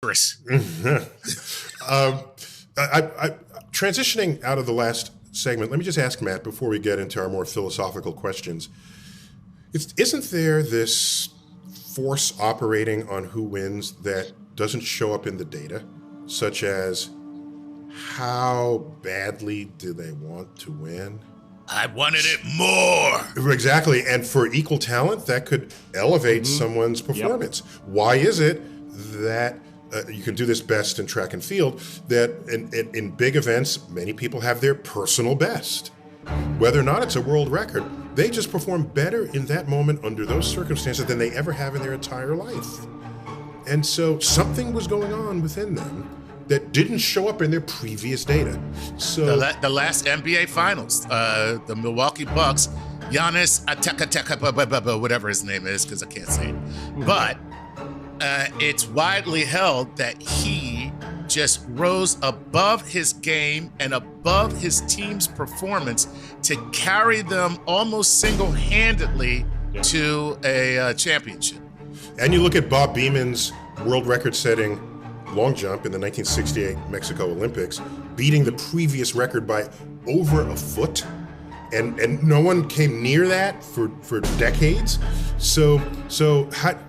Khris. Transitioning out of the last segment, let me just ask Matt before we get into our more philosophical questions. Isn't there this force operating on who wins that doesn't show up in the data, such as how badly do they want to win? I wanted it more. Exactly. And for equal talent, that could elevate someone's performance. Yep. Why is it that you can do this best in track and field, that in big events, many people have their personal best? Whether or not it's a world record, they just perform better in that moment under those circumstances than they ever have in their entire life. And so something was going on within them that didn't show up in their previous data. So the last NBA Finals, the Milwaukee Bucks, Giannis, whatever his name is, because I can't say it. But it's widely held that he just rose above his game and above his team's performance to carry them almost single-handedly to a championship. And you look at Bob Beeman's world record-setting long jump in the 1968 Mexico Olympics, beating the previous record by over a foot, and no one came near that for decades. So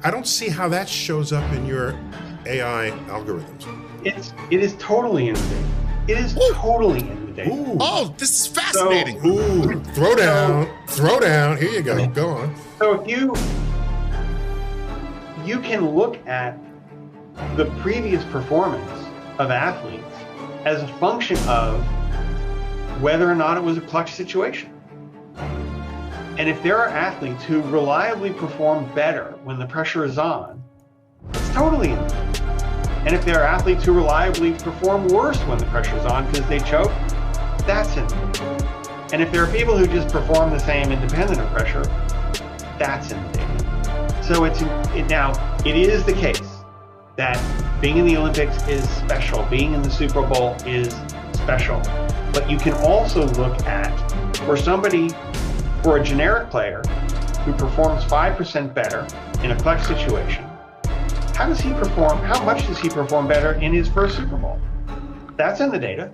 I don't see how that shows up in your AI algorithms. It is totally in the data. It is totally in the data. Ooh. Oh, this is fascinating. So, throw down. Here you go. Go on. So if you can look at the previous performance of athletes as a function of whether or not it was a clutch situation. And if there are athletes who reliably perform better when the pressure is on, it's totally in there. And if there are athletes who reliably perform worse when the pressure is on because they choke, that's in there. And if there are people who just perform the same independent of pressure, that's in the data. So it is the case that being in the Olympics is special. Being in the Super Bowl is special. But you can also look at, for a generic player who performs 5% better in a clutch situation, how does he perform? How much does he perform better in his first Super Bowl? That's in the data.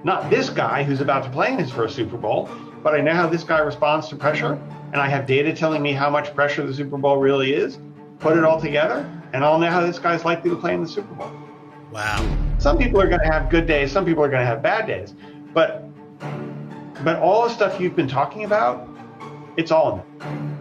Not this guy who's about to play in his first Super Bowl, but I know how this guy responds to pressure, and I have data telling me how much pressure the Super Bowl really is. Put it all together, and I'll know how this guy's likely to play in the Super Bowl. Wow. Some people are going to have good days. Some people are going to have bad days. But all the stuff you've been talking about, it's all in there.